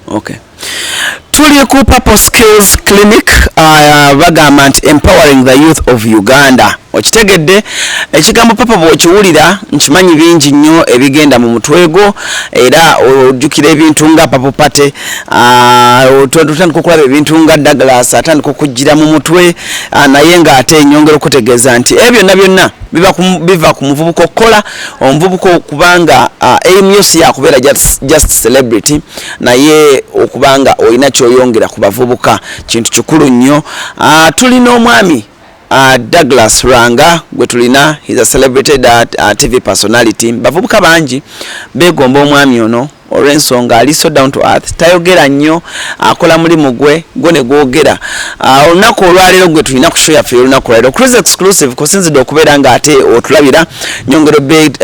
Okay. Tuli ku Purple Skills Clinic bagamba nti empowering the youth of Uganda. Okitegedde ekigambo papa bw'okiwulira nkimanyi bingi nnyo ebigenda mu mutwego era ojjukira ebintu nga Purple Party tutandika okulaba ebintu nga Douglas atandika okujjira mu mutwe naye ng'ate enyongera okutegeeza nti ebyo byonna biva ku muvubuka okukola omuvubuka okubanga aim si yakubeera just celebrity naye okubanga olina kyoyongera ku bavubuka kintu kikulu nnyo. Tulina omwami Douglas Lwanga gwe tulina, he's a celebrated TV personality. Bavubuka bangi begomba omwami ono olw'ensonga ali so down to earth, tayogera nnyo, akola mulimu gwe ne gwogera. Olunaku olwaleero gwe tulina ku show yaffe olunaku olwaleero cruise exclusive kusinzidde okubeera ng'ate otulabira nyongero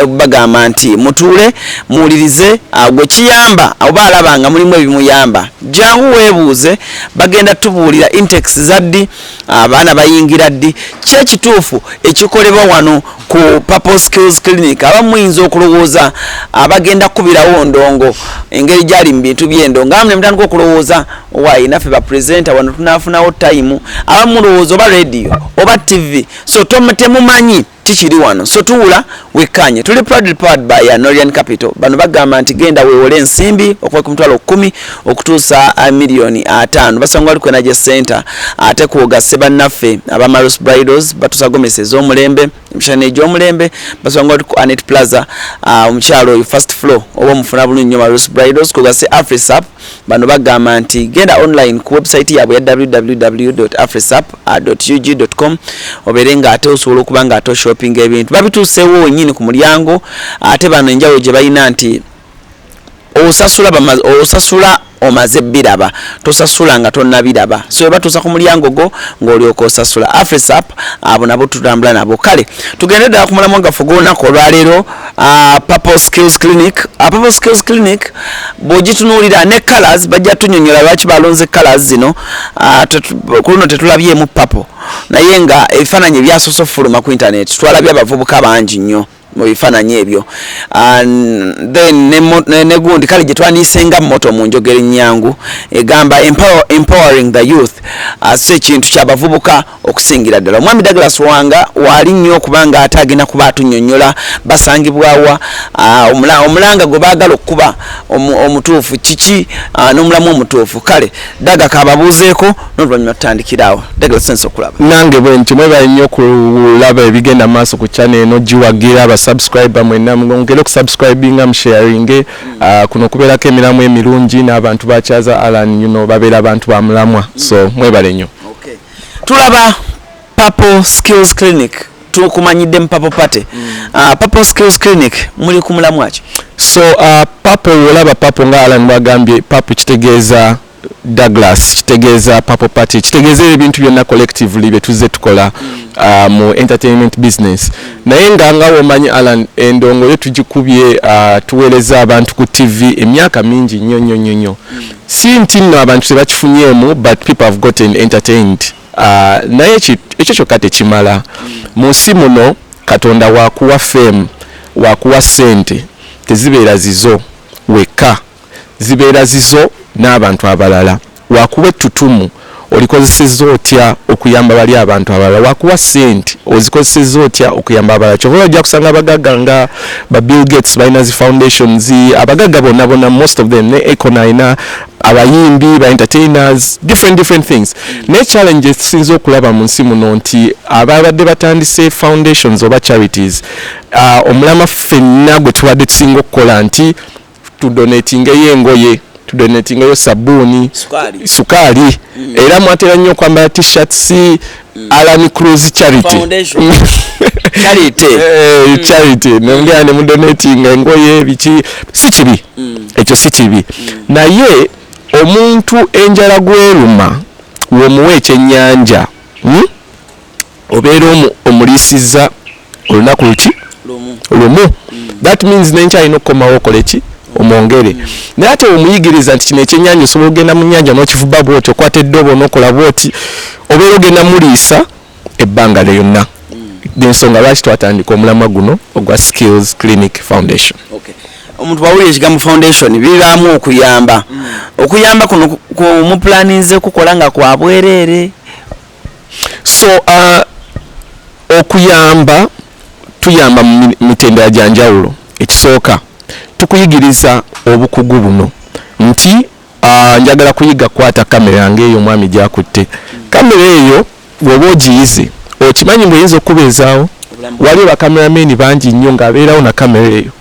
bagamba nti mutuule muwulirize gwe kiyamba oba alaba nga mulimu ebimuyamba jangu weebuuze bagenda tubuulira intex za ddi abaana bayingira ddi kyekituufu ekikolebwa wano ku Purple Skills Clinic. Abamu muyinza okulowooza abagenda kubirawo ndongo engeri gyali mu bintu by'endongo amwe mutandika okulowooza why naffe ba presenter wano tunafunawo time abamu mulowooza oba radio oba TV so temumanyi kikiri wano so tuula wekanye. Tuli proudly powered by Norian Capital. Bano bagamba nti genda weewole ensimbi okuva ku mitwalo 10 okutuusa milioni 5 basanga wali kwena je center ate kuogase bannaffe abamarus bridals batusagomese ez'omulembe emishana egy'omulembe basanga wali ku Anet Plaza omukyalo oyo first floor oba mufuna bulungi nnyo marus bridals kuogase Afrisap. Bano bagamba nti genda online ku website yaabwe ya www.afrisap.ug.com obere nga ate osobola okuba nga ate shopping ebintu babituusewo wennyini ku mulyango ate bano enjawulo gye balina nti osasula omaze biraba tosasula nga tonnabiraba so eba tusa ku mulyango go ng'olyoka osasula. Afrisap abo nabo tutambula nabo. Kale tugende ddala ku mulamu gaffe gw'olunaku olwaleero Purple Skills Clinic. Purple Skills Clinic bw'ogitunuulira ne colors bajja tunyonyola lwaki balonze colors zino ku luno tetulabyemu purple naye nga ebifaananyi ebyasoose okufuluma ku internet twalabye abavubuka bangi nnyo mu bifaananyi ebyo then ne gundi kale gye twaniisenga moto mu njogera ennyangu egamba empowering the youth si ekintu ky'abavubuka okusingira ddala. Omwami Douglas Lwanga waali nnyo okubanga ate agenda kuba atunnyonnyola basangibwawa omulanga gwe baagala okuba omutuufu kiki n'omulamu omutuufu. Kale Daga kababuuzeeko n'oluvannyuma tutandikiraawo. Douglas sense okulaba nange bwe nti mwebale nnyo okulaba ebigenda mu maaso ku channel eno giwagira subscriber mwena mwongere okusubscribinga musharinge kuno kubeerako emiramu emirungi n'abantu bakyaza Alan babeera abantu ba mulamwa so mwebale nnyo. Okay. Tulaba Purple Skills Clinic tukumanyidde mu Purple Party. Purple Skills Clinic muli ku mulamwa ki? So Purple olaba Purple nga Alan bagambye Purple kitegeeza Douglas kitegeeza Purple Party kitegeeza ebintu byonna collectively bye tuzze tukola mu entertainment business naye nga womanyi Alan endongo yo tugikubye tuweereza abantu ku TV emyaka mingi nnyo si nti nno abantu tebakifunyeemu but people have gotten entertained naye ekyo kyokka tekimala mu nsi muno Katonda wakuwa fame wakuwa ssente tezibeera zizo wekka zibeera zizo n'abantu abalala wakuwa ettutumu olikozesezza otya okuyamba bali abantu abalala wakuwa ssente ozikozesezza otya okuyamba abalala kyova ojja kusanga abagagga nga ba Bill Gates balina zi foundations abagagga bonna most of them ne Econaina abayimbi ba entertainers different things ne challenges sinzo okulaba mu nsi muno nti ababadde batandise foundations oba charities omulama ffenna gwe tubadde tusinga okukola nti tudonatingeyo engoye tudonatingeyo sabuni sukali era mwatera nnyo kwambala t-shirts Alan Cruz charity charity nongera ne mudonatinga engoye biki si kibi ekyo si kibi naye omuntu enjala gweruma womuwe ekyennyanja obeera omulisiza olunaku luki lumu that means nenkya alina okukomawo okole ki omwongere naye ate omuyigiriza nti kino ekyennyanja osobola ogenda mu nnyanja n'okivuba bwoti okwata eddobo n'okola bwoti obeera ogenda muliisa ebbanga lyonna ensonga lwaki twatandika omulamwa guno ogwa Skills Clinic Foundation. Okay. omuntu bawulira ekigambo foundation bibaamu okuyamba kuno muplaninze kukola nga kwa bwerere. So okuyamba tuyamba mu mitendera gya njawulo. Ekisooka tukuyigiriza obukugu buno nti njagala kuyiga kwata kamera yange eyo omwami gyakutte. Kamera eyo bw'oba ogiyize okimanyi bw'oyinza okubeezaawo. Waliwo bakamerameni bangi nnyo ng'abeerawo na kamera eyo.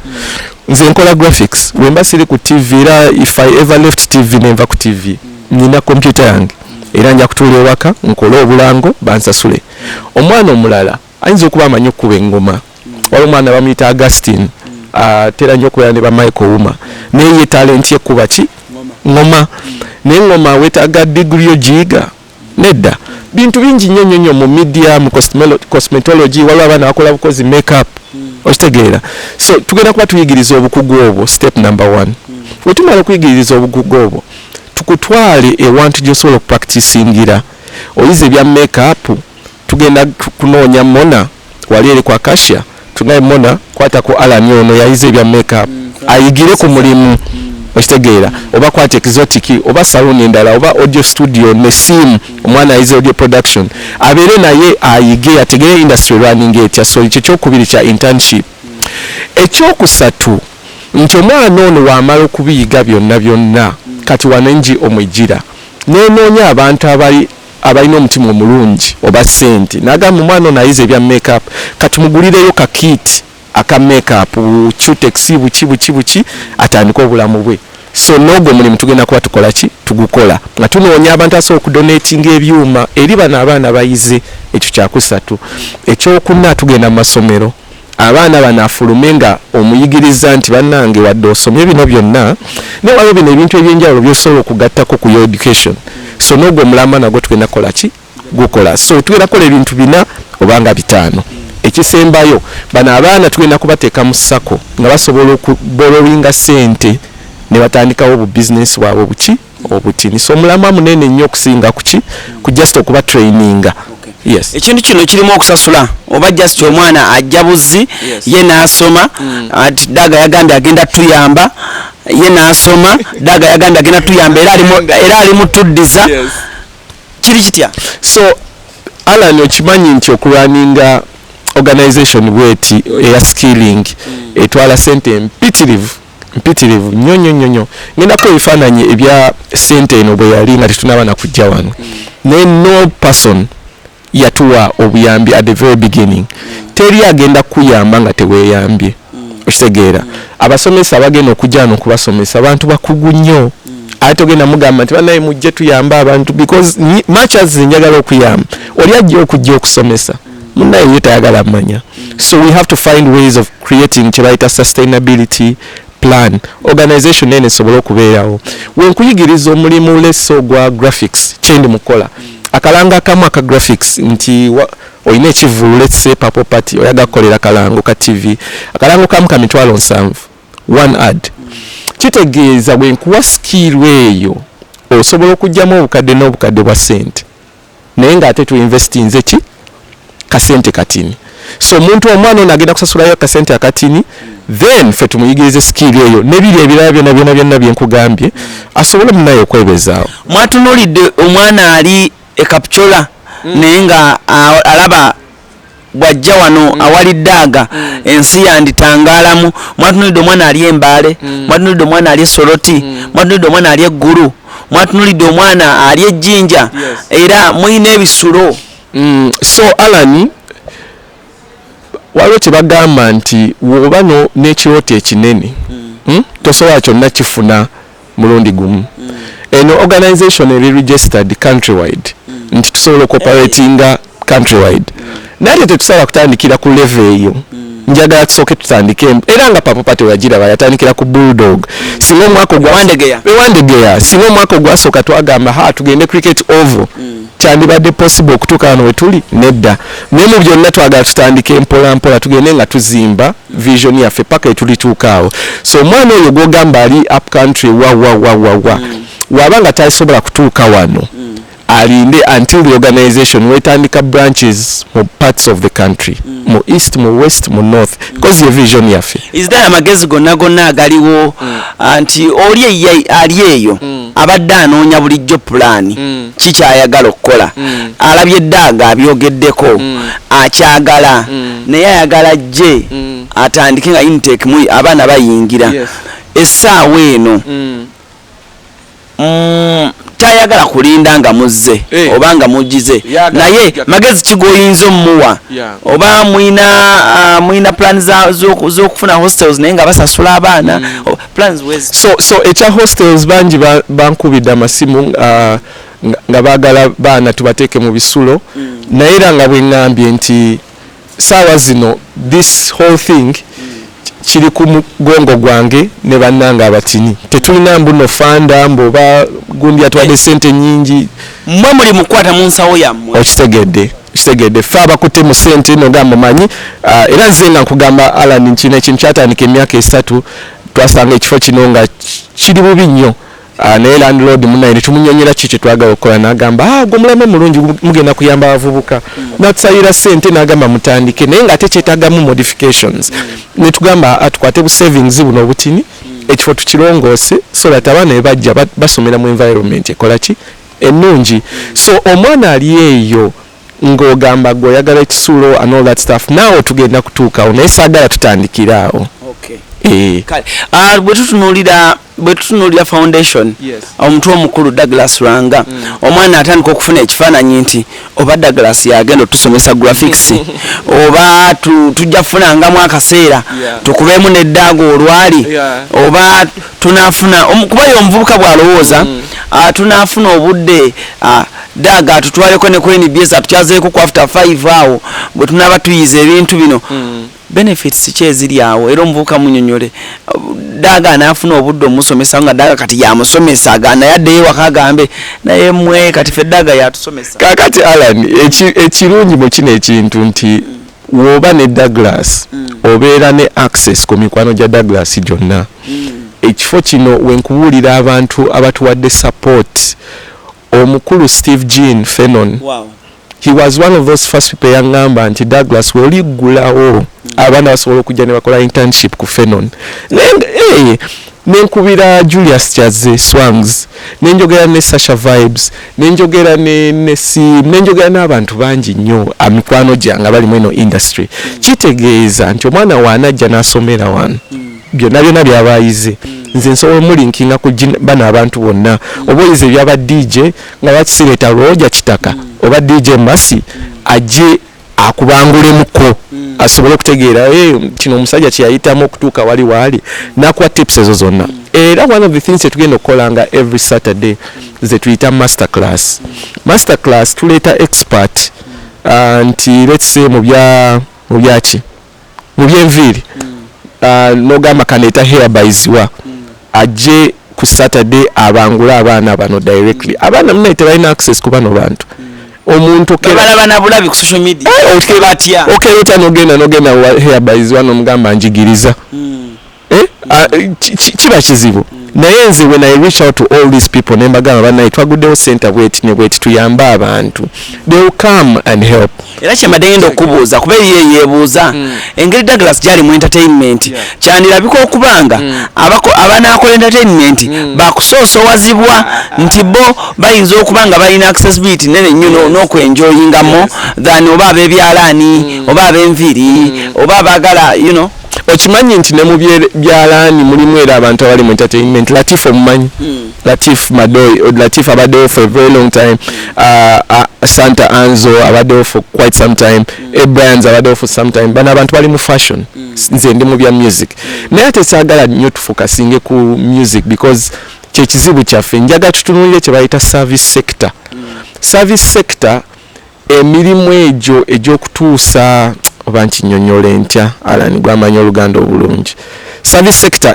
Nze nkola graphics bwe siri ku TV era if I ever left TV nenva ku TV nina computer yange era nja kutuula ewaka nkola obulango bansasule. Omwana omulala ayinza okuba amanyi okuba engoma. Waliwo omwana bamuyita Augustine atera nnyo okubeera ne ba Michael Wuma naye ye talent ye kuba ki ngoma. Naye ngoma weetaaga degree ogiyiga nedda. Bintu bingi nnyo mu media mu cosmetology waliwo abaana bakola bukozi makeup okitegeera. So tugenda kuba tuyigiriza obukugu obwo step number 1. Wetumala okuyigiriza obukugu obwo tukutwale ewantu gy'osobola okupracticingira. Oyize ebya makeup tugenda kunoonya Mona wali eri kwa Kasha tunaye Mona kwatako Alan ono yayize ebya makeup ayigire ku mulimu okitegeera. Oba kwata exotic oba salon endala oba audio studio ne sim omwana ayize audio production abeere naye ayige ategere industry running etya. So ekyo kyokubiri kya internship. Ekyokusatu nti omwana ono wamala okubiyiga byonna kati wanenji omwijira nenoonya abantu abalina omutima omulungi oba ssente n'agamba omwana ono ayize ebya makeup kati mugulireyo ka kit aka makeup chutex buki atandika obulamu bwe. So n'ogwo mulimu tugenda kuba tukola ki tugukola nga tunoonya abantu asobola okudonatinga ebyuma eri bano abaana bayize. Ekyo kyakusatu. Ekyokuna tugenda mu masomero abaana banafulume nga omuyigiriza nti bannange wadde osomye bino byonna ne waliwo bino ebintu ebyenjawulo by'osobola okugattako ku your education. So n'ogwo omulamba nagwo tugenda kukola ki gukola. So tugenda kukola ebintu 4 obanga 5. Ekisembayo bano abaana tugenda kubateeka mu sako nga basobola okuborrowinga ssente ne batandikawo obu business bwabwe obutini. So omulamba munene nnyo okusinga ku just okuba traininga. Yes. Ekintu kino kirimu okusasula oba just omwana ajja buzzi ye n'asoma ati daga yagambye agenda tuyamba ye n'asoma daga yagambye agenda tuyamba era ali mutuddiza kiri kitya. So Alan okimanyi nti okulwaninga organization bweti eya skilling etwala sente mpitirivu nnyo. Ngenda ko ebifaananyi ebya sente eno bwe yali nga tetunaba na kujja wano. Ne no person yatuwa obuyambi at the very beginning. Teri agenda kuyamba nga teweeyambye okitegeera. Abasomesa abagenda okujja wano okubasomesa abantu bakugu nnyo. Ate ogenda mugamba nti banaye mujje tuyamba abantu because much as njagala okuyamba oli ajja okujja okusomesa munnaye ye tayagala mmanya. So we have to find ways of creating a sustainability plan. Organization nene sobola okubeerawo. Wenkuyigiriza omulimu leso gwa graphics kyendi mukola akalanga kamu aka graphics nti oyina ekivulu let's say Papo Party oyaga kukolera kalango ka TV akalango kamu ka Emitwalo 7 one ad kitegeeza bwenkuwa skill eyo osobola okujjamu obukadde n'obukadde bwa ssente naye ng'ate tuinvestinze ki kasente katini. So omuntu omwana ono agenda kusasulayo kasente akatini then fe tumuyigirize skill eyo nebiri ebirala byonna byenkugambye asobole munaye okwebezaawo. Mwatunulidde omwana ali ekapchola naye nga alaba bwajja wano awali ddaaga ensi yanditangaalamu. Mwatunulidde omwana ali embaale, mwatunulidde omwana ali Soroti, mwatunulidde omwana ali Eggulu, mwatunulidde omwana ali Ejjinja era muyina ebisulo. So Alan waliwo kyebagamba nti woba n'ekirooto ekinene tosobola kyonna kifuna mulundi gumu. Eno organization eri registered countrywide nti tusobola cooperatinga countrywide naye tetusobola kutandikira ku level eyo. Njagala tusooke tutandike era nga Papo Party wagiraba yatandikira ku Bulldog. Singa omwaka ogwandegeya singa omwaka ogwasooka twagamba tugende cricket oval kyandibadde possible okutuuka wano wetuli nedda. Naye mu byonna twagala tutandike mpola tugende nga tuzimba vision yaffe paka etulituukaawo. So omwana oyo gwogamba ali up country wabanga tasobola kutuuka wano alinde until the organization wetandika branches mu parts of the country mu east mu west mu north because your vision yaffe is there amagezi gonna agaliwo anti oli ali eyo abadde anoonya bulijjo plan kikyayagala okukola alabye eddaga abyogeddeko akyagala naye ayagala jje atandike nga intake mu abaana bayingira essaawa eno kyayagala kulinda nga muzze oba nga mugize naye magezi kigoyinza omuwa oba mwina plan z'okufuna hostels naye nga basasula abaana plans so ekya hostels bangi bankubidde amasimu nga baagala baana tubateeke mu bisulo naye era nga bwe ŋŋambye nti saawa zino this whole thing kiri ku mugongo gwange ne bannanga abatini tetulina mbuno fanda mboba gundi atwadde sente nyingi mmwe muli mukwata mu nsawo yammwe okitegedde fe abakutte mu sente nogamba manyi era nze nga nkugamba Alan nkina ekintu kyatandika emyaka 3 twasanga ekifo kino nga kiri bubi nnyo naye landlord munaye ne tumunyonyera kiki twagala okukola n'agamba gwe muleme mulungi mugenda kuyamba abavubuka natusayira sente n'agamba mutandike naye nga ate kyetaagamu modifications ne tugamba tukwate bu savings buno obutini ekifo tukirongoose so that abaana be bajja basomera mu environment ekola ki ennungi so omwana ali eyo ng'ogamba gwe oyagala ekisulo and all that stuff naawe tugenda kutuukawo naye saagala tutandikiraawo bwe tutunuulira foundation omuntu omukulu Douglas Lwanga omwana atandika okufuna ekifaananyi nti oba Douglas yagenda otusomesa graphics oba tujja kufunangamu akaseera tukubeemu n'eddaaga olwali oba tunaafuna kuba ye omuvubuka bw'alowooza tunaafuna obudde daaga atutwaleko ne ku NBS atukyazeeko ku after 5 awo bwe tunaaba tuyiza ebintu bino benefits kyeziri awo era omuvubuka munyonyole daaga anaafuna obudde omusomesa nga daaga kati yamusomesa naye addeyo waka agambe naye mmwe kati ffe daaga yatusomesa kakati Alan ekirungi mu kino ekintu nti woba ne Douglas obeera ne access ku mikwano gya Douglas gyonna ekifo kino wenkubuulira abantu abatuwadde support omukulu Steve Jean Fenon he was one of those first people yangamba nti Douglas woliggulawo abaana basobola okujja ne bakola internship ku Fenon nenkubira Julius Chaze Swangs nenjogera ne Sasha Vibes nenjogera ne Sim nenjogera n'abantu bangi nnyo amikwano gyange bali mweno industry kitegeeza nti omwana waanajja n'asomera wano byonna byabayize nze nsobola mulinkinga ku bano abantu bonna oba oyize ebyaba DJ nga bakisereeta Roja Kitaka oba DJ Masi ajje akubangulemuko asobole okutegeera kino omusajja kyeyayitamu okutuuka wali waali n'akuwa tips ezo zonna era one of the things etugenda okukolanga every Saturday ze tuyita masterclass tuleeta expert nti let's say mu byaki mu byenviiri nogamba kaneeta hairbyeswa ajje ku Saturday abangula abaana bano directly abaana munaye tebalina access ku bano bantu omuntu balabana bulabi ku social media batya okeeta nogenda hairbyeswa nomugamba njigiriza kiba kizibu naye nze when I reach out to all these people nembagamba banaye twaguddewo center bweti tuyambe abantu they will come and help era kyemadde okubuuza kuba yeyeebuuza engeri Douglas gyali mu entertainment kyandirabika okubanga abanaakola entertainment bakusoosowazibwa nti bo bayinza okubanga balina accessibility nene nnyo n'okwenjoyingamo than oba ab'ebyalaani oba ab'enviri oba abaagala okimanyi nti ne mu byalaani mulimu era abantu abali mu entertainment Latif omumanyi Latif Madoy Latif abaddewo for a very long time Santa Anzo abaddewo for quite some time Ebrans abaddewo for some time bano abantu bali mu fashion nze ndi mu bya music naye ate saagala nnyo tufokasinge ku music because kyekizibu kyaffe njaga tutunulire kye bayita service sector emirimu egyo egy'okutuusa oba nkinyonyole ntya Alan gwamanyi oluganda obulungi service sector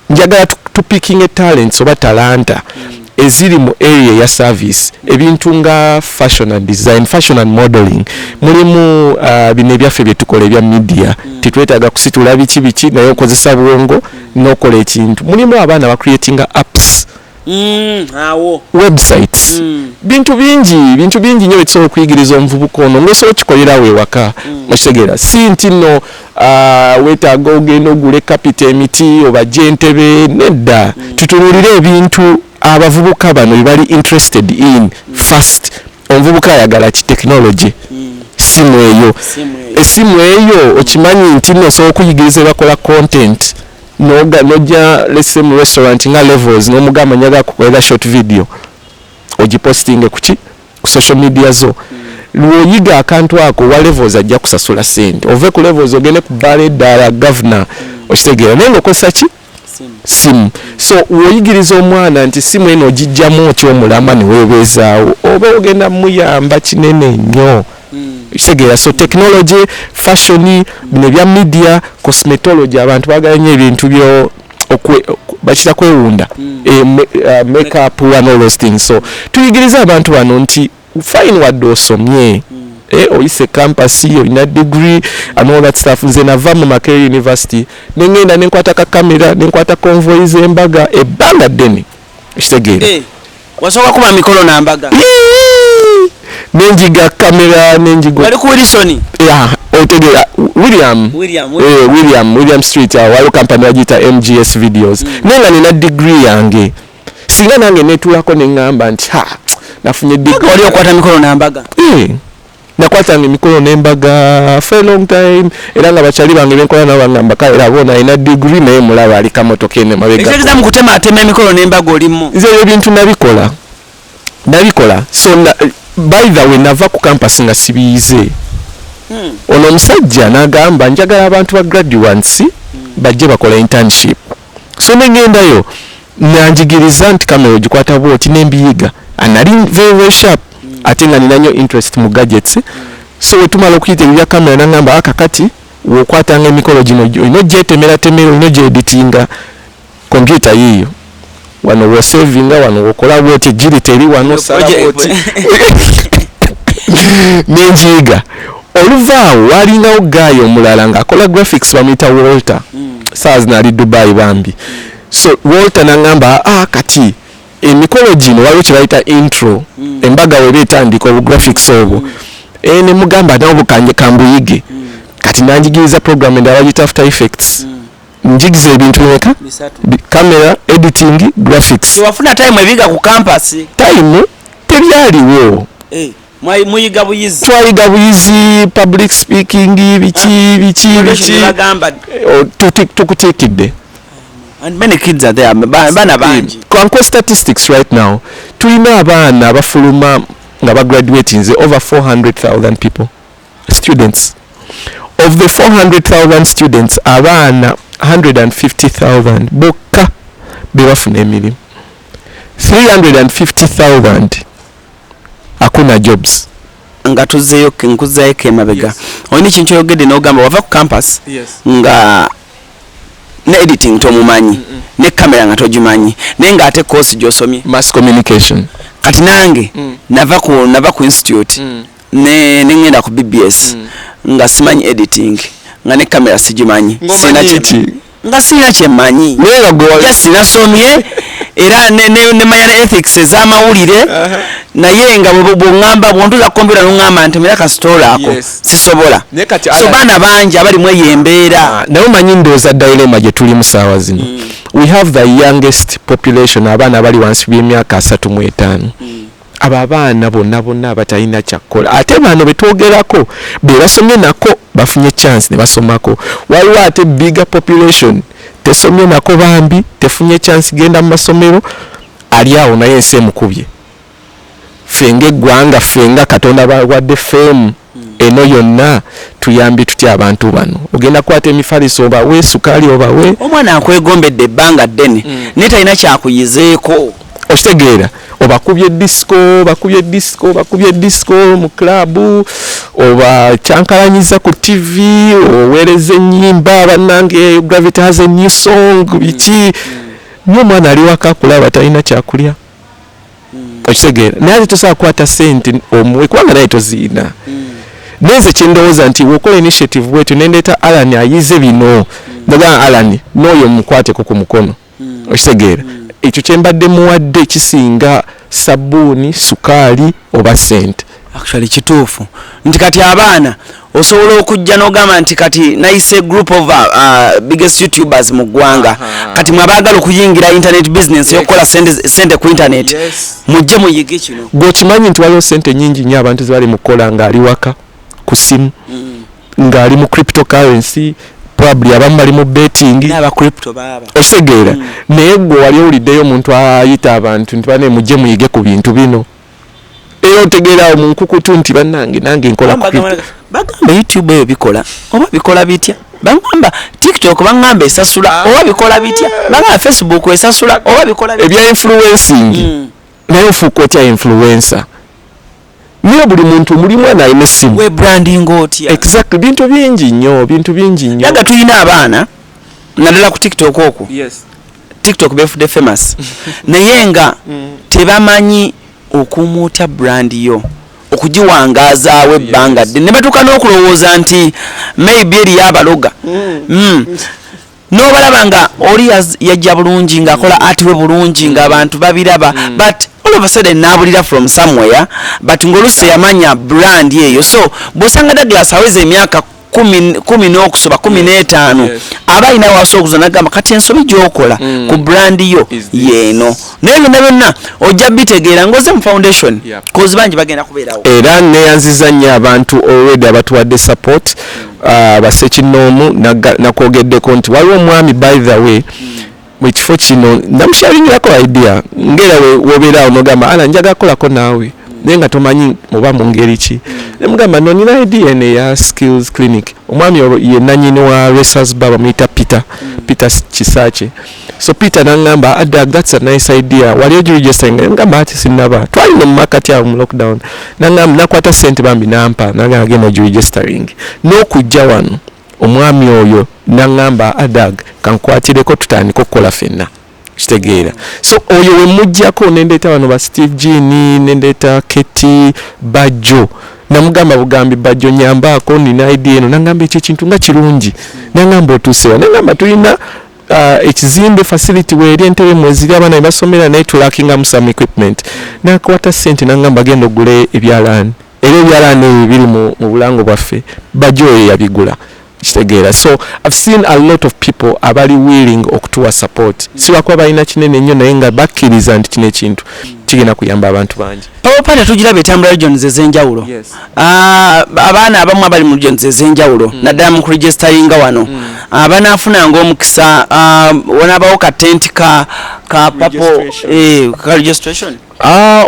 njagala tupiking talents oba talanta eziri mu area ya service ebintu nga fashion and design fashion and modeling mulimu bino ebyaffe byetukola ebya media titwetaaga kusitula biki naye okozesa bwongo n'okola ekintu mulimu abaana ba creating apps websites bintu bingi nyo bisobola okuyigiriza omuvubuka ono ng'osobola okikolera wewaka okitegeera si nti nno weetaaga ogenda ogule kapita emiti oba gyentebe nedda tutunuulire ebintu abavubuka bano bali interested in first omuvubuka ayagala ki technology esimu eyo okimanyi nti nno osobola okuyigiriza bakola content nojja lese mu restaurant nga levels n'omugamba nyaga kukolera short video ogipostinge ku social media zo lwoyiga akantu ako wa levels ajja kusasula sente ove ku levels ogende ku bale ddala governor okitegeera naye ng'okozesa ki simu so woyigiriza omwana nti simu eno ogijjamu okyomulamba neweebeezaawo oba ogenda muyamba kinene nnyo okitegeera so technology fashion bino bya media cosmetology abantu bagala nnyo ebintu byo bakita kwewunda makeup and all those things so tuyigiriza abantu bano nti fine wadde osomye oyise campus olina degree and all that stuff nze nava mu Makerere University nengenda nenkwata ka kamera nenkwata convoy z'embaga ebbanga ddene okitegeera wasobola kuba mikolo nambaga nenjiga kamera nenjigo wali ku Wilson otegera William Street waliwo kampani yagiyita MGS videos nenga nina degree yange singa nange netulako neŋŋamba nti nafunye degree wali okwata mikolo nambaga nakwatanga emikolo n'embaga for a long time era nga bakyali bange benkola nabo bangamba kale era bona alina degree naye mulaba ali kamotoka ene mabega ekitegeeza mu kutematema emikolo n'embaga olimu nze ebintu nabikola so by the way nava ku campus nga sibiyize ono omusajja n'agamba njagala abantu ba graduates bajje bakola internship so nengendayo nanjigiriza nti kamera ogikwata bwoti nembiyiga anali very sharp ate nga nina nnyo interest mu gadgets so wetumala okuyita ebya kamera nangamba akakati wokwatanga emikolo gino olina ogyetemera olina ogyeditinga kompyuta yiyo wano wosavinga wano wokola bwoti giri teri wano sala bwoti nenjiga oluvaawo walingawo gaayo omulala ng'akola graphics bamuyita Walter saazi naali Dubai bambi so Walter nangamba kati emikolo gino waliwo kye bayita intro embaga weba etandika graphics obwo ne mugamba nawo bukanje kambuyige kati nanjigiriza program endala bagiyita After Effects njigiza ebintu bimeka camera editing graphics wafuna time ebiga ku campus time tebyaliwo muyiga buyizi twayiga buyizi public speaking biki tukutikidde and many kids are there bana bangi kwa statistics right now tulina abaana abafuluma nga bagraduate nze over 400,000 people students of the 400,000 students abaana 150,000 bokka bebafuna emirimu 350,000 hakuna jobs nga tuzeyo nkuzayo kemabega oyini kintu oyogedde n'ogamba wava ku campus nga ne editing tomumanyi ne kamera nga togimanyi naye nga ate course gy'osomye mass communication kati nange nava ku institute ne ngenda ku BBS nga simanyi editing nga ne kamera sigimanyi nga sina kyemmanyi ja sinasomye era nemanya ne ethics ez'amawulire naye nga bw'oŋŋamba bw'ontuza kompyuta n'oŋŋamba nti mera kasitoola ako sisobola so baana bangi abali mu eyo embeera naye omanyi ndowooza dilema gye tuli mu ssaawa zino we have the youngest population abaana abali wansi b'emyaka 35 abo abaana bonna abatalina kyakkola ate bano betwogerako be basomye nako bafunye chance ne basomako waliwo ate bigger population tesomye nako bambi tefunye chance genda mu masomero ali awo naye ensi emukubye fenga eggwanga fenga Katonda bawadde femu eno yonna tuyambi tutya abantu bano ogenda kwata emifaliso obawe sukaali obawe omwana akwegombedde ebbanga ddene naye talina kyakuyizeeko okitegeera obakubye disco mu klabu oba kyankalanyiza ku TV oweereza ennyimba bannange Gravity has a new song biki niyo omwana ali waka akulaba talina kyakulya okitegeera naye ate tosobola kukwata sente omuwe kubanga naye toziina neze kyendowooza nti wokola initiative bwetyo nendeeta Alan ayize bino ndaga Alan n'oyo mukwateko ku mukono okitegeera ekyo kyembadde muwadde kisinga sabbuuni sukaali oba sente. Actually kituufu nti kati abaana osobola okujja n'ogamba nti kati nayise group of biggest YouTubers mu ggwanga kati mwabaagala okuyingira internet business yokukola sente ku internet mujje muyige kino. Gwokimanyi nti waliwo sente nyingi nnyo abantu zibali mu kukola ng'ali waka ku simu ng'ali mu cryptocurrency probably abamu bali mu betting n'aba crypto baba osegeera naye gwe wali owuliddeyo omuntu ayita abantu nti bane mujje muyige ku bintu bino era otegeera mu nkukutu nti bannange nange nkola bagamba YouTube eyo bikola oba bikola bitya bagamba TikTok bagamba esasula oba bikola bitya bagamba Facebook esasula oba bikola bitya ebya influencing naye ofuuka otya influencer niyo buli muntu mulimu alina essimu we branding otya exactly bintu bingi nnyo yaga tulina abaana naddala ku TikTok okwo TikTok befudde famous naye nga tebamanyi okumuuta brand yo okugiwangazaawo ebbanga dde ne batuuka n'okulowooza nti maybe eri yabaloga n'obalaba nga oli yajja bulungi ng'akola ati we bulungi ng'abantu babiraba but all of a sudden n'abulira from somewhere but ng'oluusi yamanya brand eyo so bw'osanga Douglas aweza emyaka 10 n'okusoba 15 aba alina wasokuza nagamba kati ensobi gy'okola ku brand yo yeeno naye byonna ojja bitegeera ngoze mu foundation kozi bangi bagenda kubeerawo era neyanziza nnyo abantu already abatuwadde support basekinoomu nakwogeddeko nti waliwo omwami by the way mu kifo kino namusharingirako idea ngera wobeeraawo nogamba ala njaga kukolako naawe naye nga tomanyi oba mu ngeri ki nemugamba no nina idea eno eya skills clinic omwami ye nanyini wa racers bar bamuyita Peter Kisache so Peter nangamba adag that's a nice idea wali ogiregistering nemugamba ati sinaba twalina mu market awo mu lockdown nangamba nakwata sente bambi nampa nangamba agenda ogiregistering n'okujja wano omwami oyo nangamba adag kankwatireko tutandika okukola ffenna kitegeera so oyo we mujjako nendeeta bano ba Steve Gini nendeeta Keti Bajo namugamba bugambi Bajo nyambaako nina idea eno nangamba ekyo ekintu nga kirungi nangamba otuusewa nangamba tulina ekizimbe facility weeri entebe mweziri abaana basomera naye tulakingamu some equipment nakwata sente nangamba genda ogule ebyalaani era ebyalaani ebyo biri mu bulango bwaffe Bajo oyo yabigula kitegeera so I've seen a lot of people abali willing okutuwa support sibakuba balina kinene nnyo naye nga bakkiriza nti kino ekintu kigenda kuyamba abantu bangi pawapata tugiraba etambula regions ez'enjawulo abaana abamu abali mu regions ez'enjawulo naddala mu kuregisteringa wano abanaafunanga omukisa wanaabawo katenti ka papo ka registration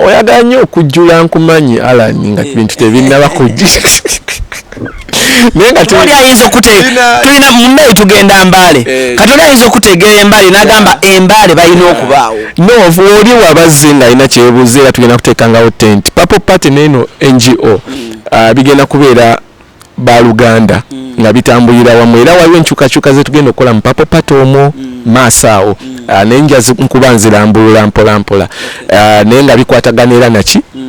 oyagala nnyo okujjula nkumanyi Alan nga bintu tebinnaba kujja Katoli ayinza okutegeera tulina mumbeeyi tugenda Mbale Katoli ayinza okutegeera Mbale n'agamba Mbale balina okubaawo no oli wabazze nga alina kyebuuzeera tugenda kuteekangawo tent Papo Party n'eno NGO bigenda kubeera baluganda nga bitambulira wamu era waliwo enkyukakyuka ze tugenda okukola mu Papo Party omwo maaso awo nenja nkuba nzirambulula mpola naye nga bikwatagana era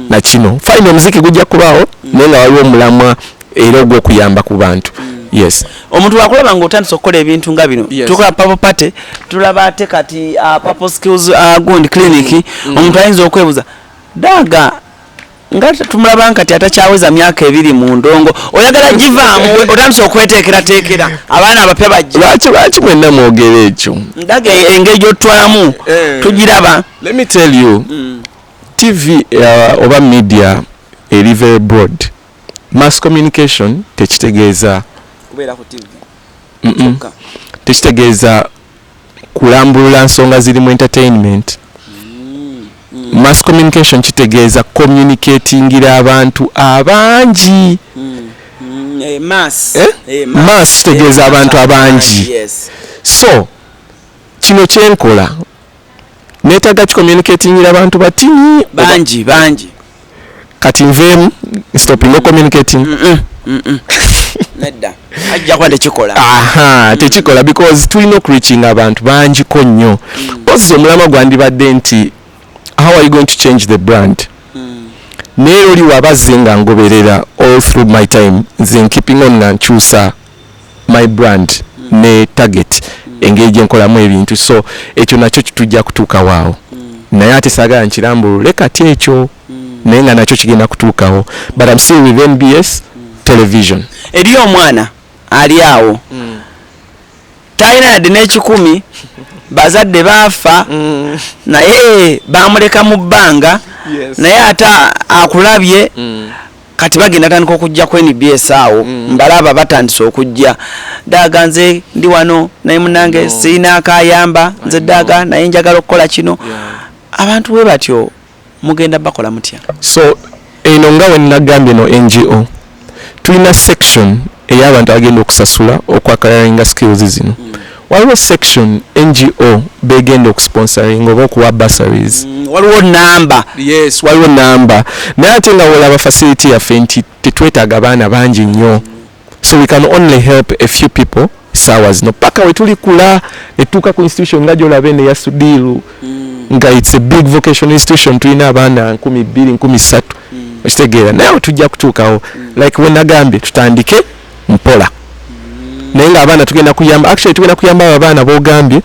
na kino fine omuziki gujja kubaawo naye nga waliwo omulamwa era ogw'okuyamba ku bantu yes omuntu wakulaba ng'otandise okukola ebintu nga bino tukola Papo Party tulaba ate kati Papo Skills Gundi Clinic omuntu ayinza okwebuuza daga nga tumulaba nkati atakyaweza myaka 2 mu ndongo oyagala givaamu otandise okweteekerateekera abaana abapya bajja lwaki mwenna mwogera ekyo daga engeri gy'otwalamu tugiraba let me tell you TV oba media eri very broad mass communication tekitegeeza kubeera ku TV tekitegeeza kulambulula nsonga ziri mu entertainment mass communication kitegeeza communicatingira abantu abangi mass kitegeeza abantu abangi so kino kyenkola neetaaga kicommunicatingira abantu batini bangi kati nveemu stopping no communicating nedda ajja kwa tekikola tekikola because tulina okureaching abantu bangiko nnyo ozi omulama gwandibadde nti how are you going to change the brand naye oli wabazze nga ngoberera all through my time nze keeping on nga nkyusa my brand ne target engeri gye nkolamu ebintu so ekyo nakyo kitujja kutuukawo naye ate saagala nkirambulule kati ekyo naye nga nakyo kigenda kutuukawo but I'm still with NBS television. Eri omwana ali awo talina yadde n'ekikumi bazadde baafa naye bamuleka mu bbanga naye ate akulabye kati bagenda tandika okujja ku NBS awo mbalaba batandise okujja daaga nze ndi wano naye munange sirina akayamba nze daaga naye njagala okukola kino abantu bwe batyo mugenda bakola mutya? So eno nga we nagambye no NGO tulina section ey'abantu abagenda okusasula okwakalalinga skills zino waliwo section NGO begenda okusponsoring oba okuwa bursaries waliwo namba. Yes, waliwo namba naye ate nga wolaba facility yaffe nti tetwetaaga abaana bangi nnyo so we can only help a few people saawa zino paka we tulikula netuuka ku institution nga gyolaba eno eya Sudiru nga it's a big vocational institution tulina abaana 2,000-3,000 okitegeera naye tujja kutuukawo like we nagambye tutandike mpola naye nga abaana tugenda kuyamba actually tugenda kuyamba abaana b'ogambye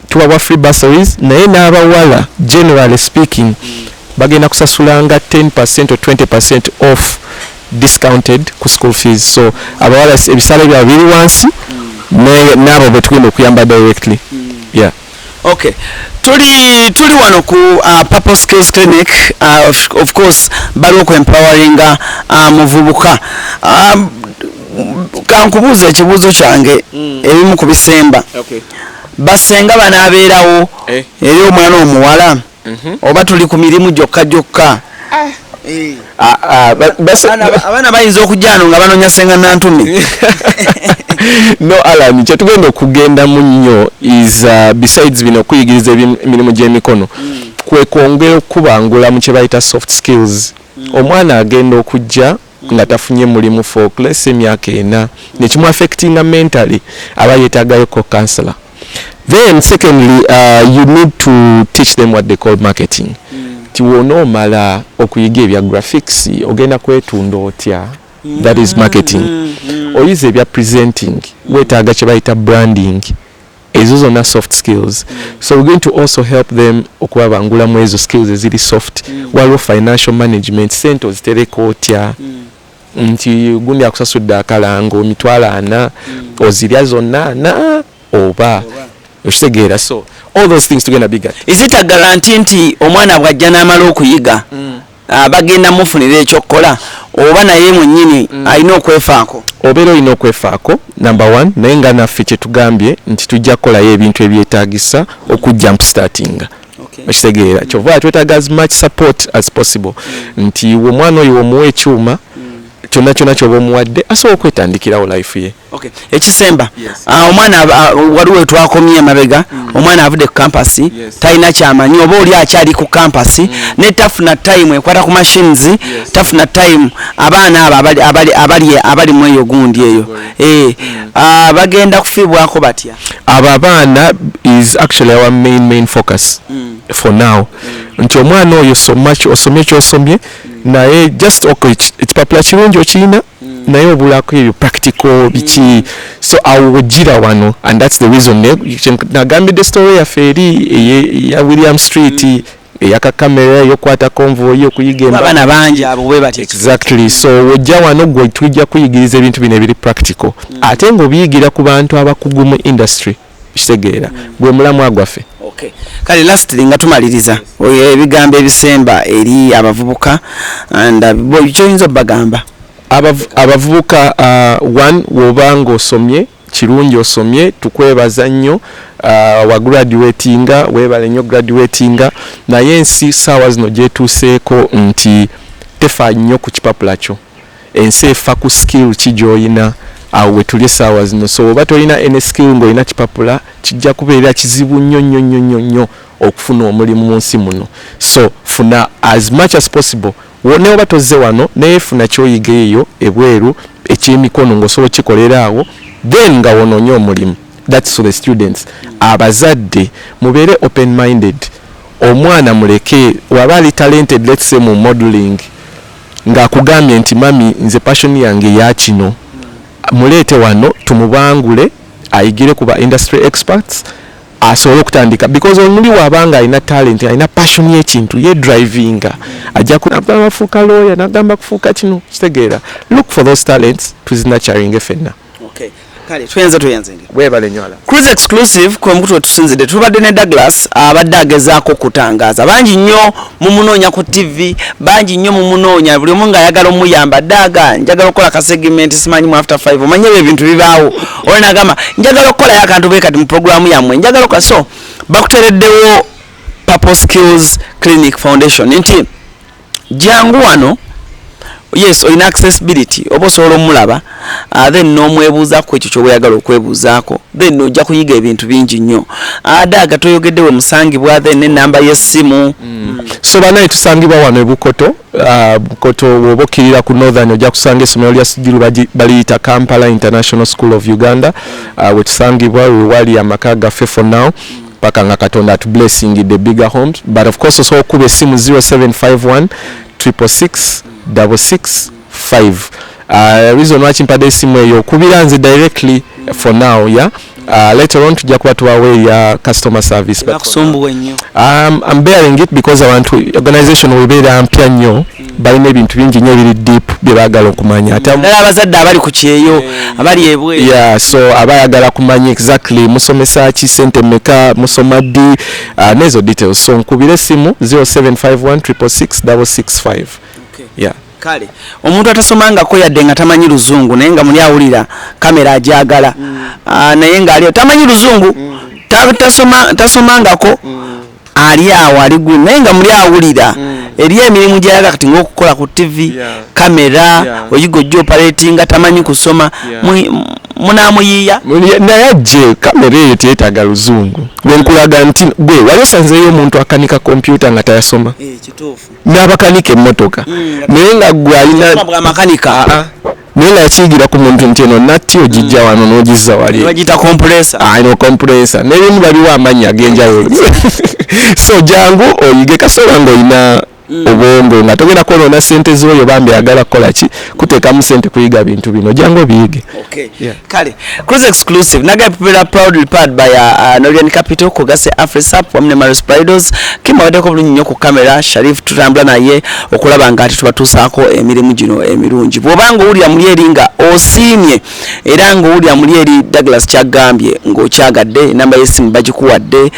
tubawa free bursaries naye n'abawala generally speaking bagenda kusasulanga 10% or 20% off discounted ku school fees so abawala ebisale byabwe biri wansi n'abo be tugenda okuyamba directly. Yeah. Okay. Tuli wano ku Purple Skills Clinic of course bali empowering muvubuka kankubuuza ekibuuzo kyange ebimu ku bisemba basenga banaabeerawo eri omwana omuwala oba tuli ku mirimu gyokka abaana bayinza okujjano nga banoonya senga nantumi no Alan kyetugenda okugenda mu nnyo is besides bino okuyigiriza emirimu gy'emikono kwe kwongera okubangula mu kye bayita soft skills omwana agenda okujja nga tafunye mulimu for less emyaka 4 nekimu affectinga mentally aba yeetaagayo ko counselor. Then secondly you need to teach them what they call marketing. Tiwono omala okuyiga ebya graphics ogenda kwetunda otya that is marketing. Oyize ebya presenting weetaaga kye bayita branding ezo zonna soft skills so we're going to also help them okubabangula mu ezo skills eziri soft waliwo financial management sente ozitereka otya nti gundi akusasudde akalango Emitwalo 4 ozirya zonna 4 oba okitegeera so all those things together bigger. Is it a guarantee nti omwana bwajja n'amala okuyiga bagenda mufunira ekyokukola oba naye mwennyini alina okwefaako? Obeera olina okwefaako number 1 naye nga naffe kye tugambye nti tujja kukolayo ebintu ebyetaagisa okujump startinga okitegeera kyova twetaaga as much support as possible nti omwana oyo omuwa ekyuma kyonna kyoba omuwadde asobola okwetandikirawo life ye. Ekisemba omwana waliwo twakomye emabega omwana avudde ku kampasi talina kyamanyi oba oli akyali ku kampasi ne tafuna time ekwata ku machines tafuna time abaana abo abali mu eyo gundi eyo bagenda kufiibwako batya? Abo abaana is actually our main focus for now nti omwana oyo osomye kyosomye naye just ekipapula kirungi okirina naye obulako ebyo practical biki so awojira wano and that's the reason nagambidde story yaffe eri ya William Street eyakakamera eyokwata convoy okuyiga abaana bangi abo bwe bati exactly so wojja wano gwe tujja kuyigiriza ebintu bino ebiri practical ate ng'obiyigira ku bantu abakugu mu industry kitegeera gwe mulamu agwaffe. Okay. Kale lastly nga tumaliriza ebigambo ebisemba eri abavubuka and kyoyinza bagamba abavubuka one wobanga osomye kirungi osomye tukwebaza nnyo wa graduatinga webale nnyo graduatinga naye ensi saawa zino gyetuuseeko nti tefa nnyo ku kipapula kyo ensi efa ku skill kijoyina awo wetuli saawa zino so oba tolina ene skill ng'olina kipapula kijja kubeera kizibu nnyo okufuna omulimu mu nsi muno so funa as much as possible wone oba tozze wano naye funa kyoyiga eyo ebweru ekyemikono ng'osobola kikolera awo then nga wonoonye omulimu. That's for the students. Abazadde mubeere open minded omwana muleke waba ali talented let's say mu modeling ng'akugambye nti mami nze passion yange ya kino muleete wano tumubangule ayigire kuba industry experts asobole okutandika because omuli wabanga alina talent alina passion y'ekintu ye drivinga ajja kunagamba kufuuka lawyer nagamba kufuuka kino kitegeera look for those talents tuzinaturing fenna. Okay. Kale tuyenze webale nywala Cruise exclusive kwa mkutu tusinzide tubadde ne Douglas abadde agezaako kutangaza bangi nnyo mumunoonya ku TV bangi nnyo mumunoonya buli omu ng'ayagala omuyamba Daga njagala okukola ka segment simanyi mu after 5 omanye ebintu bibaawo oyo n'agamba njagala okukola akantu bwe kati mu programu yammwe njagala okukola so bakuteereddewo Purple Skills Clinic Foundation nti jangu wano yes oyina accessibility oba osobola omulaba then n'omwebuuza ku ekyo ky'oyagala okwebuuzaako then ojja kuyiga ebintu bingi nnyo Daga toyogeddewe musangibwa then n'ennamba y'essimu so banaye tusangibwa wano e Bukoto Bukoto bw'oba okkirira ku Northern ojja kusanga essomero lya Sigiru baliyita Kampala International School of Uganda we tusangibwa we wali amaka gaffe for now paka nga Katonda atu blessing the bigger homes but of course osobola okuba essimu 0751 666 665 reason lwaki mpadde essimu eyo okubira nze directly for now yeah later on tujja kuba tuwawe ya customer service bakusumbuwe nnyo I'm bearing it because abantu organization webeera mpya nnyo balina ebintu bingi nnyo ebiri deep bye baagala okumanya ate abazadde abali ku kyeyo abali ebwe yeah so abayagala kumanya exactly musomesa ki sente mmeka musoma ddi nezo details so nkubira essimu 0751 666 665 okay. yeah kale omuntu atasomangako yadde nga tamanyi luzungu naye nga muli awulira kamera ajagala naye nga ali tamanyi luzungu tasomangako ali awo ali gwe naye nga muli awulira eri emirimu gy'ayaga kati ng'okukola ku TV kamera oyiga ojja operatinga tamanyi kusoma munaamuyiiya naye ajje kamera eyo teyeetaaga luzungu bwenkulaga nti gwe wali osanzeeyo omuntu akanika kompyuta nga tayasoma n'abakanika emmotoka naye nga gwe alina makanika naye nga yakiyigira ku muntu nti eno natti ogijja wano n'ogizza wali bagiyita compressor no compressor n'ebimu baliwo amannya ag'enjawulo so jangu oyige kasobola ng'olina obwongo nga togenda kwonoona ssente z'oyo bambi ayagala kukola ki kuteekamu ssente kuyiga bintu bino jangu obiyige. Okay. Yeah. Kale Cruise exclusive naga popular proudly powered by Northern Capital kugase Afrisap wamne Maris Pridos kimawadeko bulungi nnyo ku kamera Sharif tutambula naye okulaba nga ati tubatuusaako emirimu gino emirungi bw'obanga owulira muli eri nga osiimye era ng'owulira muli eri Douglas kyagambye ng'okyagadde enamba y'essimu bagikuwadde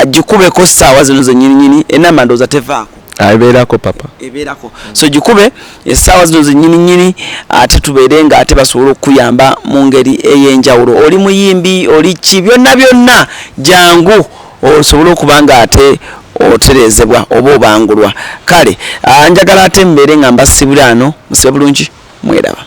gikubeko ssaawa zino zennyininyini enamba ndooza tevaako ebeerako papa ebeerako so gikube essaawa zino zennyininyini ate tubeere nga ate basobola okuyamba mu ngeri ey'enjawulo oli muyimbi oli ki byonna jangu osobola okuba nga ate oterezebwa oba obangulwa kale njagala ate mbeere nga mbasibira ano musibe bulungi mweraba.